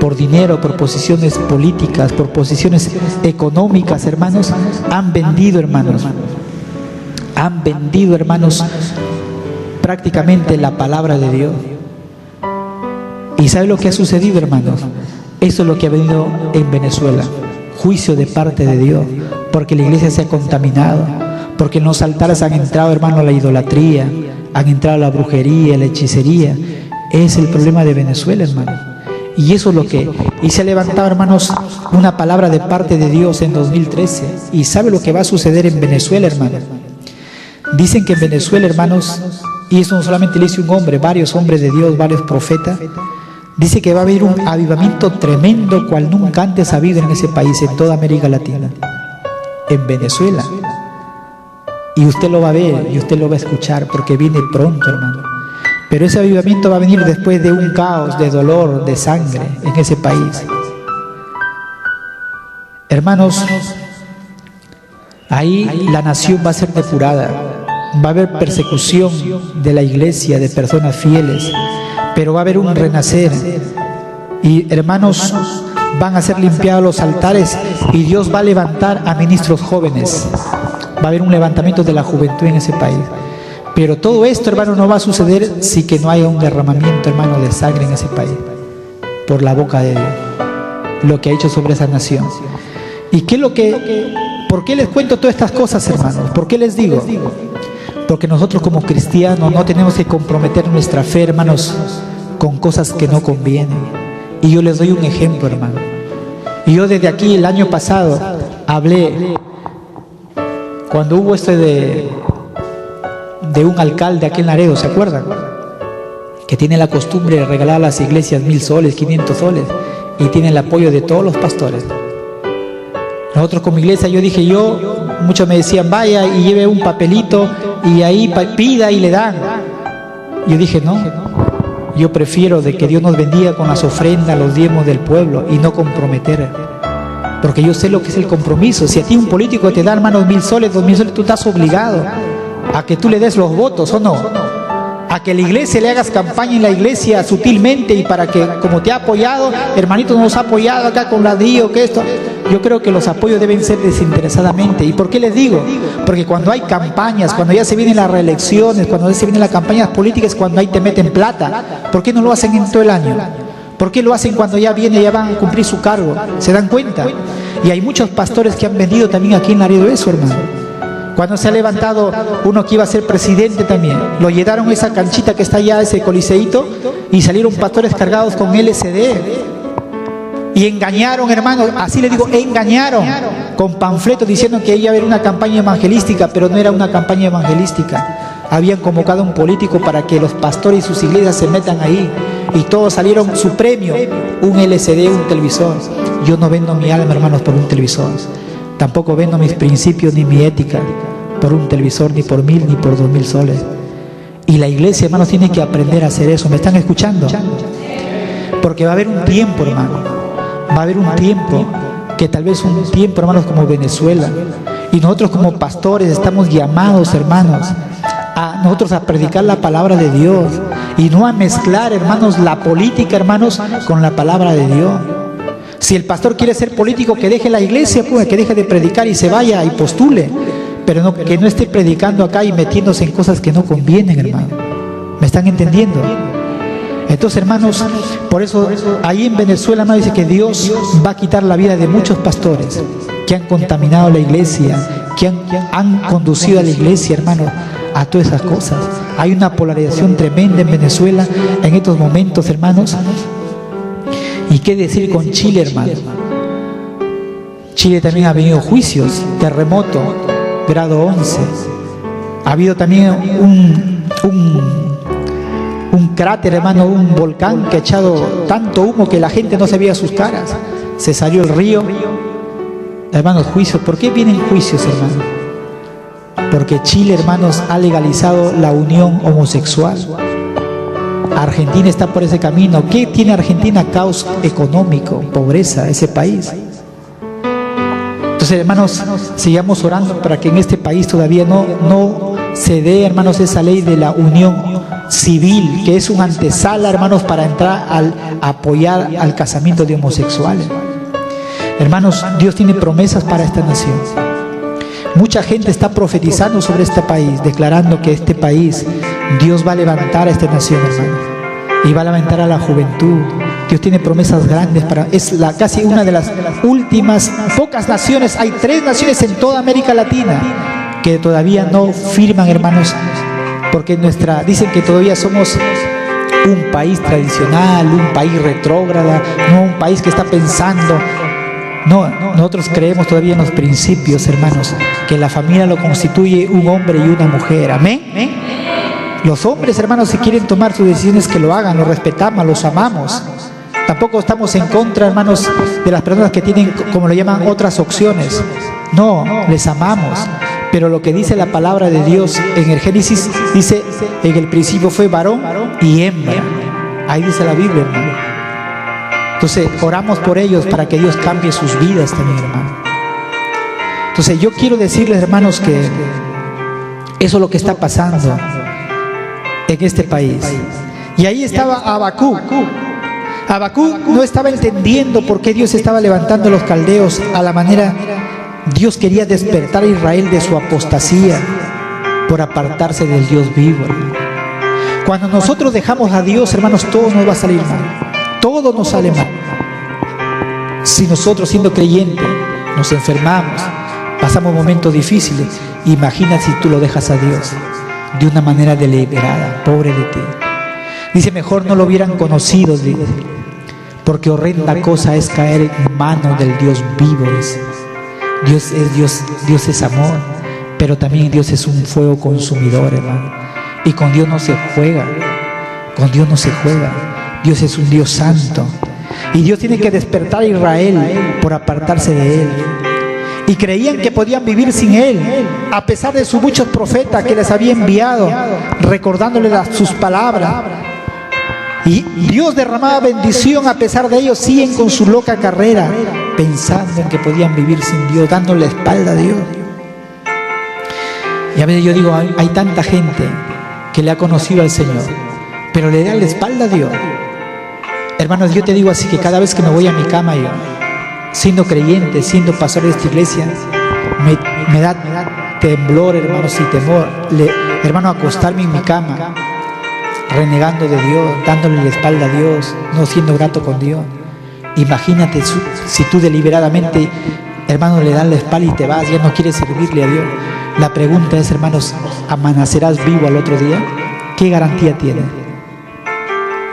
por dinero, por posiciones políticas, por posiciones económicas, hermanos, han vendido, hermanos, prácticamente la palabra de Dios. ¿Y sabe lo que ha sucedido, hermanos? Eso es lo que ha venido en Venezuela. Juicio de parte de Dios, porque la iglesia se ha contaminado, porque en los altares han entrado, hermanos, la idolatría, han entrado la brujería, la hechicería. Es el problema de Venezuela, hermanos. Y eso es lo que... Y se ha levantado, hermanos, una palabra de parte de Dios en 2013. ¿Y sabe lo que va a suceder en Venezuela, hermanos? Dicen que en Venezuela, hermanos, y eso no solamente lo dice un hombre, varios hombres de Dios, varios profetas, dice que va a haber un avivamiento tremendo cual nunca antes ha habido en ese país, en toda América Latina. En Venezuela. Y usted lo va a ver y usted lo va a escuchar porque viene pronto, hermano. Pero ese avivamiento va a venir después de un caos, de dolor, de sangre en ese país. Hermanos, ahí la nación va a ser depurada. Va a haber persecución de la iglesia, de personas fieles, pero va a haber un renacer. Y hermanos, van a ser limpiados los altares y Dios va a levantar a ministros jóvenes. Va a haber un levantamiento de la juventud en ese país. Pero todo esto, hermano, no va a suceder si que no haya un derramamiento, hermano, de sangre en ese país, por la boca de Dios, lo que ha hecho sobre esa nación. ¿Y qué es lo que, por qué les cuento todas estas cosas, hermanos? ¿Por qué les digo? Porque nosotros como cristianos no tenemos que comprometer nuestra fe, hermanos, con cosas que no convienen. Y yo les doy un ejemplo, hermano. Y yo desde aquí el año pasado hablé, cuando hubo de un alcalde aquí en Laredo, ¿se acuerdan? Que tiene la costumbre de regalar a las iglesias 1000 soles, 500 soles, y tiene el apoyo de todos los pastores. Nosotros como iglesia, muchos me decían, vaya y lleve un papelito y ahí pida y le dan. Yo dije, no, yo prefiero de que Dios nos bendiga con las ofrendas, los diezmos del pueblo y no comprometer. Porque yo sé lo que es el compromiso. Si a ti un político te da, hermanos, 1000 soles, 2000 soles, tú estás obligado a que tú le des los votos, ¿o no? A que la iglesia le hagas campaña en la iglesia sutilmente y para que, como te ha apoyado, hermanito, nos ha apoyado acá con ladrillo, que esto. Yo creo que los apoyos deben ser desinteresadamente. ¿Y por qué les digo? Porque cuando hay campañas, cuando ya se vienen las reelecciones, cuando ya se vienen las campañas políticas, cuando ahí te meten plata. ¿Por qué no lo hacen en todo el año? ¿Por qué lo hacen cuando ya van a cumplir su cargo? ¿Se dan cuenta? Y hay muchos pastores que han vendido también aquí en Laredo eso, hermano. Cuando se ha levantado uno que iba a ser presidente también, lo llevaron a esa canchita que está allá, ese coliseíto, y salieron pastores cargados con LSD. Y engañaron, hermanos, así les digo, engañaron, con panfletos diciendo que iba a haber una campaña evangelística, pero no era una campaña evangelística. Habían convocado a un político para que los pastores y sus iglesias se metan ahí. Y todos salieron su premio, un LCD, un televisor. Yo no vendo mi alma, hermanos, por un televisor. Tampoco vendo mis principios ni mi ética por un televisor, ni por 1000 ni por 2000 soles. Y la iglesia, hermanos, tiene que aprender a hacer eso. ¿Me están escuchando? Porque va a haber un tiempo, hermano. Va a haber un tiempo, que tal vez un tiempo, hermanos, como Venezuela. Y nosotros como pastores estamos llamados, hermanos, a nosotros a predicar la palabra de Dios. Y no a mezclar, hermanos, la política, hermanos, con la palabra de Dios. Si el pastor quiere ser político, que deje la iglesia, pues, que deje de predicar y se vaya y postule. Pero no, que no esté predicando acá y metiéndose en cosas que no convienen, hermano. ¿Me están entendiendo? Entonces, hermanos, por eso ahí en Venezuela, hermano, dice que Dios va a quitar la vida de muchos pastores que han contaminado la iglesia, que han conducido a la iglesia, hermano, a todas esas cosas. Hay una polarización tremenda en Venezuela en estos momentos, hermanos. ¿Y qué decir con Chile, hermano? Chile también ha venido juicios, terremoto, grado 11. Ha habido también un cráter, hermano, un volcán que ha echado tanto humo que la gente no se veía sus caras. Se salió el río. Hermanos, juicios. ¿Por qué vienen juicios, hermano? Porque Chile, hermanos, ha legalizado la unión homosexual. Argentina está por ese camino. ¿Qué tiene Argentina? Caos económico, pobreza, ese país. Entonces, hermanos, sigamos orando para que en este país todavía no se dé, hermanos, esa ley de la unión civil, que es una antesala, hermanos, para entrar a apoyar al casamiento de homosexuales. Hermanos, Dios tiene promesas para esta nación. Mucha gente está profetizando sobre este país, declarando que este país, Dios va a levantar a esta nación, hermano, y va a levantar a la juventud. Dios tiene promesas grandes es casi una de las últimas, pocas naciones. Hay 3 naciones en toda América Latina que todavía no firman, hermanos, porque dicen que todavía somos un país tradicional, un país retrógrada, no un país que está pensando. No, nosotros creemos todavía en los principios, hermanos, que la familia lo constituye un hombre y una mujer. Amén. Los hombres, hermanos, si quieren tomar sus decisiones, que lo hagan, los respetamos, los amamos. Tampoco estamos en contra, hermanos, de las personas que tienen, como lo llaman, otras opciones. No, les amamos. Pero lo que dice la palabra de Dios en el Génesis, dice, en el principio fue varón y hembra. Ahí dice la Biblia, hermano. Entonces, oramos por ellos para que Dios cambie sus vidas también, hermano. Entonces, yo quiero decirles, hermanos, que eso es lo que está pasando en este país. Y ahí estaba Habacuc. Habacuc no estaba entendiendo por qué Dios estaba levantando a los caldeos a la manera. Dios quería despertar a Israel de su apostasía por apartarse del Dios vivo, hermano. Cuando nosotros dejamos a Dios, hermanos, todo nos va a salir mal. Todo nos sale mal. Si nosotros, siendo creyentes, nos enfermamos, pasamos momentos difíciles, imagina si tú lo dejas a Dios de una manera deliberada. Pobre de ti. Dice, mejor no lo hubieran conocido, dice, porque horrenda cosa es caer en manos del Dios vivo. Dice. Dios es Dios, Dios es amor, pero también Dios es un fuego consumidor, hermano. Y con Dios no se juega, con Dios no se juega. Dios es un Dios santo. Y Dios tiene que despertar a Israel por apartarse de Él. Y creían que podían vivir sin Él, a pesar de sus muchos profetas que les había enviado, recordándoles sus palabras. Y Dios derramaba bendición, a pesar de ellos siguen con su loca carrera, pensando en que podían vivir sin Dios, dándole la espalda a Dios. Y a veces yo digo, hay tanta gente que le ha conocido al Señor, pero le da la espalda a Dios. Hermanos, yo te digo así, que cada vez que me voy a mi cama, yo, siendo creyente, siendo pastor de esta iglesia, me da temblor, hermanos, y temor, hermano, acostarme en mi cama, renegando de Dios, dándole la espalda a Dios, no siendo grato con Dios. Imagínate si tú deliberadamente, hermano, le das la espalda y te vas, ya no quieres servirle a Dios. La pregunta es, hermanos, ¿amanecerás vivo al otro día? ¿Qué garantía tiene?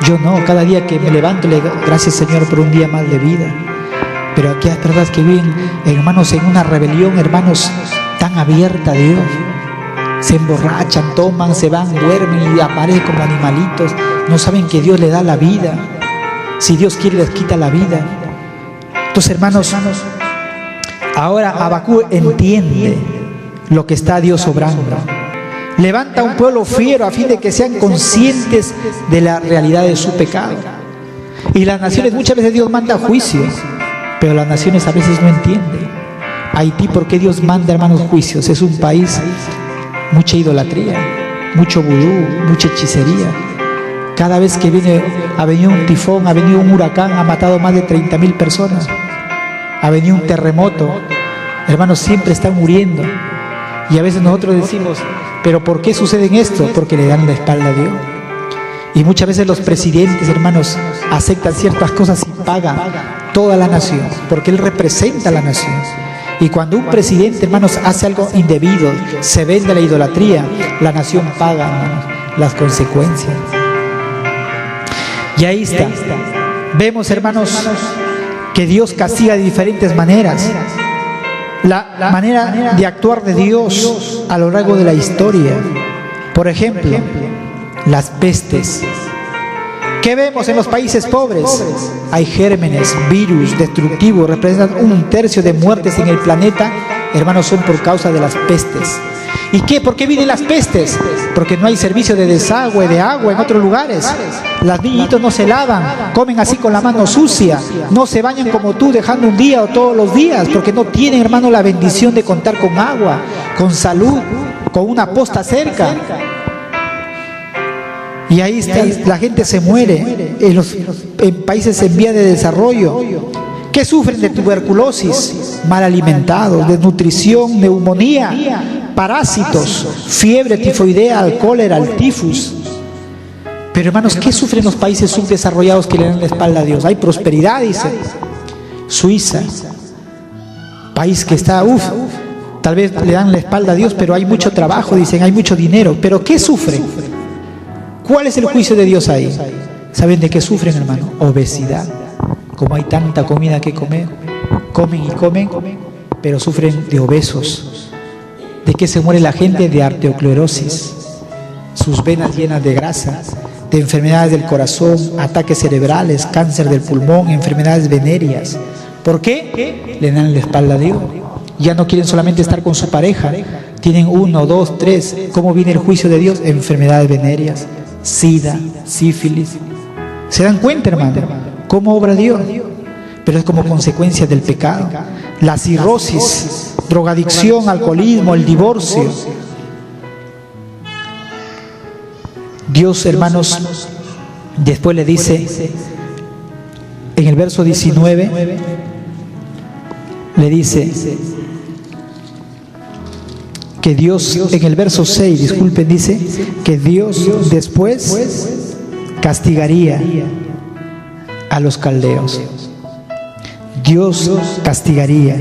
Yo no, cada día que me levanto le digo, gracias, Señor, por un día más de vida. Pero aquí hay personas que viven, hermanos, en una rebelión, hermanos, tan abierta a Dios. Se emborrachan, toman, se van, duermen y aparecen como animalitos. No saben que Dios le da la vida. Si Dios quiere, les quita la vida. Entonces, hermanos, ahora Habacuc entiende lo que está Dios obrando. Levanta un pueblo fiero a fin de que sean conscientes de la realidad de su pecado. Y las naciones, muchas veces Dios manda juicios, pero las naciones a veces no entienden. Haití, ¿por qué Dios manda, hermanos, juicios? Es un país, mucha idolatría, mucho vudú, mucha hechicería. Cada vez que ha venido un tifón, ha venido un huracán, ha matado más de 30,000 personas. Ha venido un terremoto, hermanos, siempre están muriendo. Y a veces nosotros decimos, ¿pero por qué sucede esto? Porque le dan la espalda a Dios. Y muchas veces los presidentes, hermanos, aceptan ciertas cosas y pagan toda la nación, porque Él representa a la nación. Y cuando un presidente, hermanos, hace algo indebido, se vende a la idolatría, la nación paga, hermanos, las consecuencias. Y ahí está. Vemos, hermanos, que Dios castiga de diferentes maneras. La manera de actuar de Dios a lo largo de la historia. Por ejemplo, las pestes. ¿Qué vemos en los países pobres? Hay gérmenes, virus destructivos, representan 1/3 de muertes en el planeta, hermanos, son por causa de las pestes. ¿Y qué? ¿Por qué vienen las pestes? Porque no hay servicio de desagüe, de agua en otros lugares. Los niñitos no se lavan, comen así con la mano sucia, no se bañan como tú, dejando un día o todos los días, porque no tienen, hermano, la bendición de contar con agua, con salud, con una posta cerca. Y ahí está, la gente se muere en países en vía de desarrollo, que sufren de tuberculosis, mal alimentados, desnutrición, neumonía, parásitos, fiebre tifoidea, al cólera, al tifus. Pero, hermanos, ¿qué sufren los países subdesarrollados que le dan la espalda a Dios? Hay prosperidad, dice. Suiza, país que está, tal vez le dan la espalda a Dios, pero hay mucho trabajo, dicen, hay mucho dinero. ¿Pero qué sufren? ¿Cuál es el juicio de Dios ahí? ¿Saben de qué sufren, hermano? Obesidad. Como hay tanta comida que comer, comen y comen, pero sufren de obesos. ¿De qué se muere la gente? De arteriosclerosis, sus venas llenas de grasa, de enfermedades del corazón, ataques cerebrales, cáncer del pulmón, enfermedades venéreas. ¿Por qué? Le dan la espalda a Dios. Ya no quieren solamente estar con su pareja, tienen 1, 2, 3. ¿Cómo viene el juicio de Dios? Enfermedades venéreas, sida, sífilis. ¿Se dan cuenta, hermano? ¿Cómo obra Dios? Pero es como consecuencia del pecado. La cirrosis, drogadicción, alcoholismo, el divorcio. Dios, hermanos, después le dice, en el verso 19, le dice que Dios, en el verso 6, disculpen, dice que Dios después castigaría a los caldeos. Dios castigaría.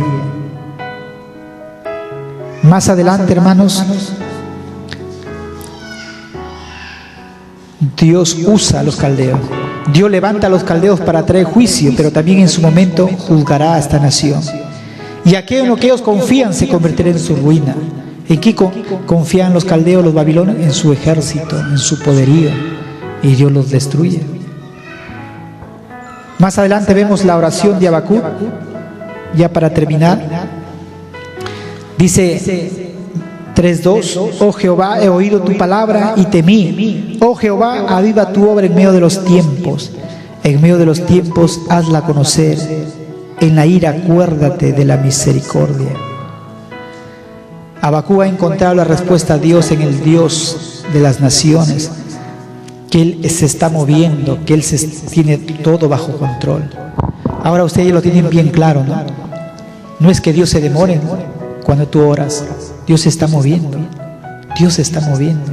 Más adelante, hermanos, Dios usa a los caldeos. Dios levanta a los caldeos para traer juicio, pero también en su momento juzgará a esta nación. Y aquello en lo que ellos confían se convertirá en su ruina. ¿En qué confían los caldeos, los babilonios? En su ejército, en su poderío. Y Dios los destruye. Más adelante vemos la oración de Habacuc, ya para terminar. Dice 3:2, oh Jehová, he oído tu palabra y temí. Oh Jehová, aviva tu obra en medio de los tiempos. En medio de los tiempos, hazla conocer. En la ira, acuérdate de la misericordia. Habacuc ha encontrado la respuesta a Dios en el Dios de las naciones, que Él se está moviendo, que Él tiene todo bajo control. Ahora ustedes lo tienen bien claro, ¿no? No es que Dios se demore cuando tú oras. Dios se está moviendo. Dios se está moviendo.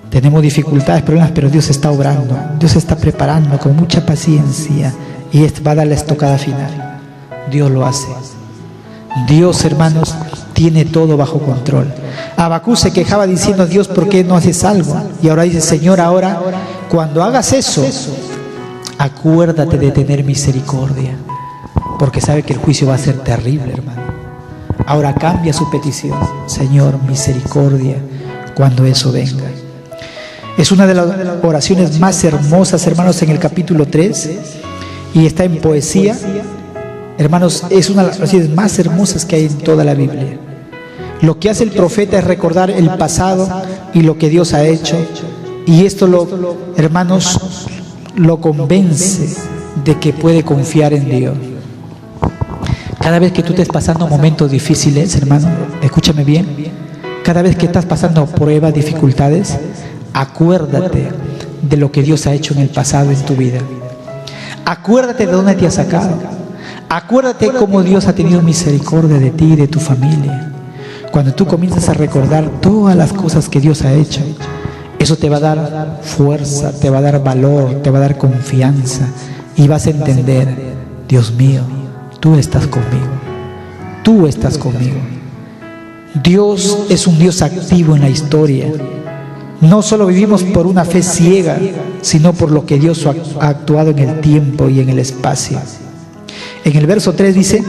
Tenemos dificultades, problemas, pero Dios está obrando. Dios se está preparando con mucha paciencia y va a dar la estocada final. Dios lo hace. Dios, hermanos, tiene todo bajo control. Habacuc se quejaba diciendo, Dios, ¿por qué no haces algo? Y ahora dice, Señor, ahora, cuando hagas eso, acuérdate de tener misericordia, porque sabe que el juicio va a ser terrible, hermano. Ahora cambia su petición, Señor, misericordia, cuando eso venga. Es una de las oraciones más hermosas, hermanos, en el capítulo 3, y está en poesía. Hermanos, es una de las oraciones más hermosas que hay en toda la Biblia. Lo que hace el profeta es recordar el pasado y lo que Dios ha hecho, y esto, hermanos, lo convence de que puede confiar en Dios. Cada vez que tú estés pasando momentos difíciles, hermano, escúchame bien, cada vez que estás pasando pruebas, dificultades, acuérdate de lo que Dios ha hecho en el pasado en tu vida. Acuérdate de dónde te ha sacado. Acuérdate cómo Dios ha tenido misericordia de ti y de tu familia. Cuando tú comienzas a recordar todas las cosas que Dios ha hecho, eso te va a dar fuerza, te va a dar valor, te va a dar confianza, y vas a entender, Dios mío, tú estás conmigo. Tú estás conmigo. Dios es un Dios activo en la historia. No solo vivimos por una fe ciega, sino por lo que Dios ha actuado en el tiempo y en el espacio. En el verso 3 dice,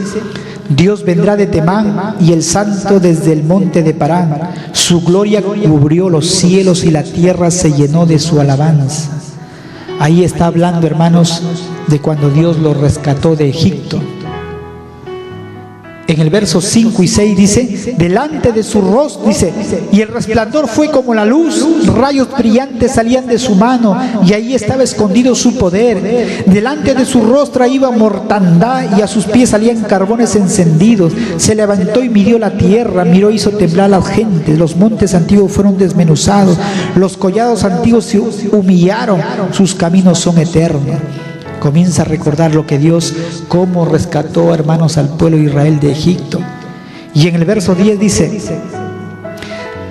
Dios vendrá de Temán y el santo desde el monte de Parán. Su gloria cubrió los cielos y la tierra se llenó de su alabanza. Ahí está hablando, hermanos, de cuando Dios lo rescató de Egipto. En el verso 5 y 6 dice, delante de su rostro, dice, y el resplandor fue como la luz, rayos brillantes salían de su mano, y ahí estaba escondido su poder. Delante de su rostro iba mortandad, y a sus pies salían carbones encendidos. Se levantó y midió la tierra, miró y hizo temblar a las gentes. Los montes antiguos fueron desmenuzados, los collados antiguos se humillaron, sus caminos son eternos. Comienza a recordar lo que Dios, cómo rescató, hermanos, al pueblo de Israel de Egipto. Y en el verso 10 dice,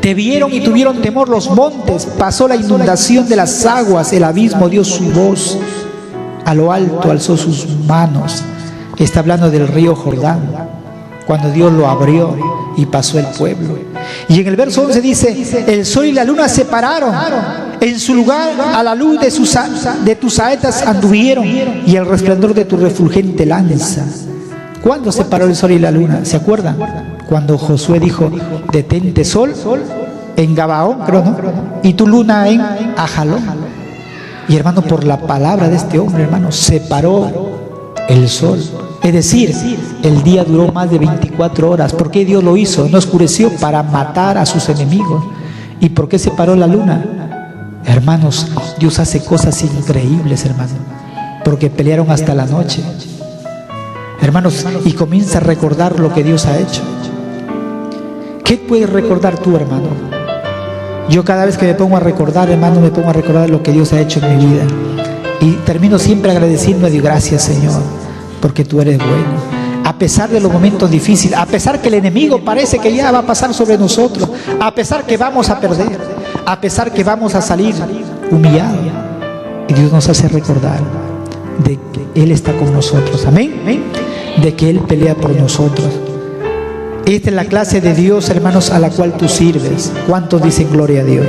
te vieron y tuvieron temor los montes, pasó la inundación de las aguas, el abismo dio su voz, a lo alto alzó sus manos. Está hablando del río Jordán, cuando Dios lo abrió y pasó el pueblo. Y en el verso 11 dice, el sol y la luna se pararon, en su lugar a la luz de tus saetas anduvieron, y el resplandor de tu refulgente lanza. ¿Cuándo se paró el sol y la luna? ¿Se acuerdan? Cuando Josué dijo, detente sol en Gabaón, creo, ¿no? Y tu luna en Ajalón. Y hermano, por la palabra de este hombre, hermano, se paró el sol. Es decir, el día duró más de 24 horas. ¿Por qué Dios lo hizo? No oscureció para matar a sus enemigos. ¿Y por qué se paró la luna? Hermanos, Dios hace cosas increíbles, hermanos, porque pelearon hasta la noche. Hermanos, y comienza a recordar lo que Dios ha hecho. ¿Qué puedes recordar tú, hermano? Yo cada vez que me pongo a recordar, hermano, me pongo a recordar lo que Dios ha hecho en mi vida. Y termino siempre agradeciendo a Dios. Gracias, Señor, porque tú eres bueno. A pesar de los momentos difíciles, a pesar que el enemigo parece que ya va a pasar sobre nosotros, a pesar que vamos a perder, a pesar que vamos a salir humillados. Y Dios nos hace recordar de que Él está con nosotros. Amén. De que Él pelea por nosotros. Esta es la clase de Dios, hermanos, a la cual tú sirves. ¿Cuántos dicen gloria a Dios?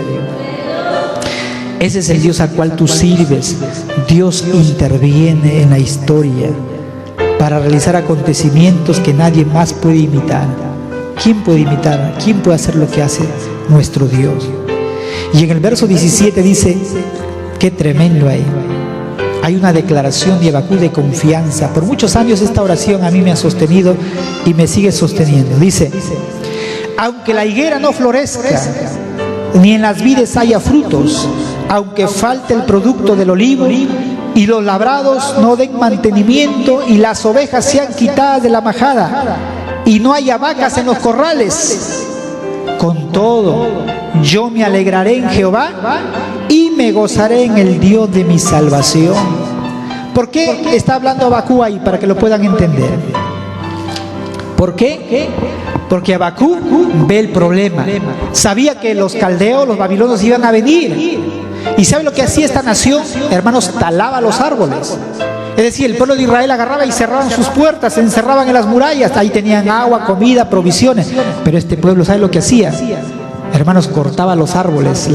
Ese es el Dios al cual tú sirves. Dios interviene en la historia para realizar acontecimientos que nadie más puede imitar. ¿Quién puede imitar? ¿Quién puede hacer lo que hace nuestro Dios? Y en el verso 17 dice, qué tremendo ahí. Hay una declaración de Habacuc de confianza. Por muchos años esta oración a mí me ha sostenido y me sigue sosteniendo. Dice, aunque la higuera no florezca, ni en las vides haya frutos, aunque falte el producto del olivo, y los labrados no den mantenimiento, y las ovejas sean quitadas de la majada, y no haya vacas en los corrales, con todo yo me alegraré en Jehová y me gozaré en el Dios de mi salvación. ¿Por qué está hablando Habacuc ahí? Para que lo puedan entender. ¿Por qué? Porque Habacuc ve el problema. Sabía que los caldeos, los babilonios iban a venir. ¿Y sabe lo que hacía esta nación? Hermanos, talaba los árboles. Es decir, el pueblo de Israel agarraba y cerraban sus puertas, se encerraban en las murallas. Ahí tenían agua, comida, provisiones. Pero este pueblo, ¿sabe lo que hacía? Hermanos, cortaba los árboles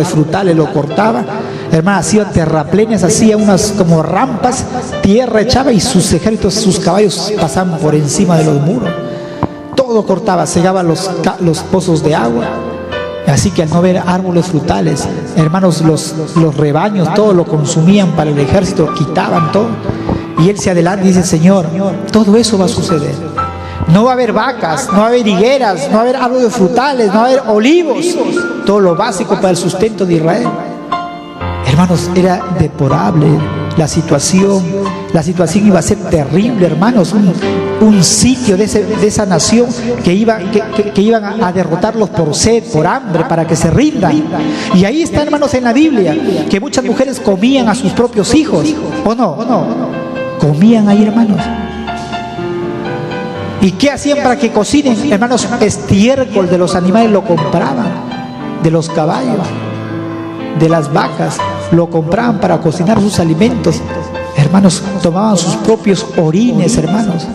frutales, lo cortaba. Hermanos, hacía terraplenes, hacía unas como rampas, tierra echaba y sus ejércitos, sus caballos pasaban por encima de los muros. Todo cortaba, cegaba los pozos de agua. Así que al no ver árboles frutales, hermanos, los rebaños, todo lo consumían para el ejército, quitaban todo. Y él se adelanta y dice, Señor, todo eso va a suceder. No va a haber vacas, no va a haber higueras, no va a haber árboles frutales, no va a haber olivos. Todo lo básico para el sustento de Israel. Hermanos, era deplorable la situación. La situación iba a ser terrible, hermanos. Un sitio de esa nación que iban a derrotarlos por sed, por hambre, para que se rindan. Y ahí está, hermanos, en la Biblia, que muchas mujeres comían a sus propios hijos. ¿O no? Comían ahí, hermanos. ¿Y qué hacían para que cocinen? Hermanos, estiércol de los animales lo compraban, de los caballos, de las vacas, lo compraban para cocinar sus alimentos. Hermanos, tomaban sus propios orines, hermanos,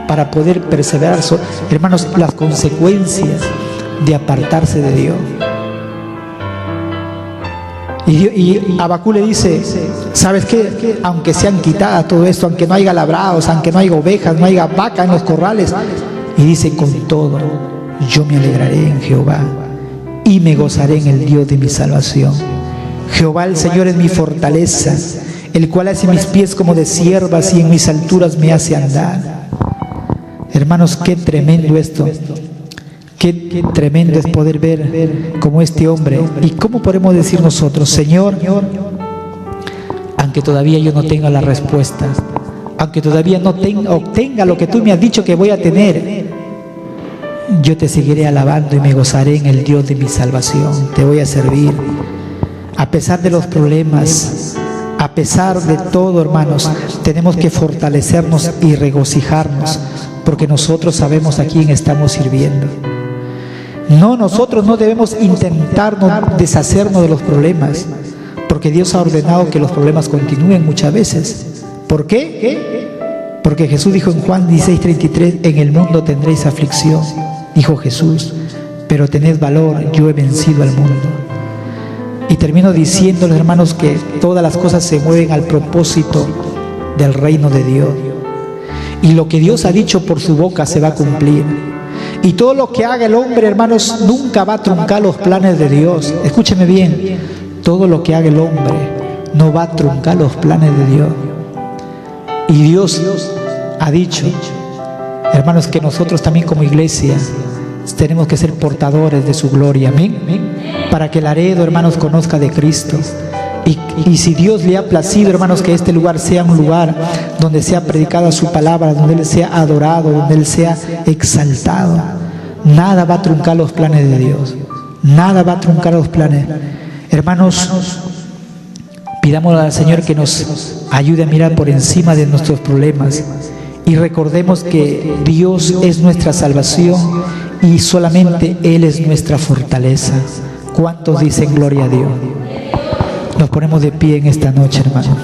para poder perseverar. Hermanos, las consecuencias de apartarse de Dios. Y Habacuc le dice, ¿sabes qué? Aunque sean quitadas todo esto, aunque no haya labrados, aunque no haya ovejas, no haya vaca en los corrales, y dice, con todo yo me alegraré en Jehová y me gozaré en el Dios de mi salvación. Jehová el Señor es mi fortaleza, el cual hace mis pies como de ciervas y en mis alturas me hace andar. Hermanos, qué tremendo esto. Qué tremendo es poder ver como este hombre. ¿Y cómo podemos decir nosotros, Señor, aunque todavía yo no tenga la respuesta, aunque todavía no obtenga lo que tú me has dicho que voy a tener, yo te seguiré alabando y me gozaré en el Dios de mi salvación? Te voy a servir. A pesar de los problemas, a pesar de todo, hermanos, tenemos que fortalecernos y regocijarnos, porque nosotros sabemos a quién estamos sirviendo. No, nosotros no debemos intentar deshacernos de los problemas, porque Dios ha ordenado que los problemas continúen muchas veces. ¿Por qué? Porque Jesús dijo en Juan 16:33, en el mundo tendréis aflicción, dijo Jesús, pero tened valor, yo he vencido al mundo. Y termino diciéndoles, hermanos, que todas las cosas se mueven al propósito del reino de Dios. Y lo que Dios ha dicho por su boca se va a cumplir. Y todo lo que haga el hombre, hermanos, nunca va a truncar los planes de Dios. Escúcheme bien, todo lo que haga el hombre no va a truncar los planes de Dios. Y Dios ha dicho, hermanos, que nosotros también como iglesia tenemos que ser portadores de su gloria, amén, para que Laredo, hermanos, conozca de Cristo. Y si Dios le ha placido, hermanos, que este lugar sea un lugar donde sea predicada su palabra, donde Él sea adorado, donde Él sea exaltado, nada va a truncar los planes de Dios. Nada va a truncar los planes. Hermanos, pidamos al Señor que nos ayude a mirar por encima de nuestros problemas y recordemos que Dios es nuestra salvación y solamente Él es nuestra fortaleza. ¿Cuántos dicen gloria a Dios? Nos ponemos de pie en esta noche, hermano.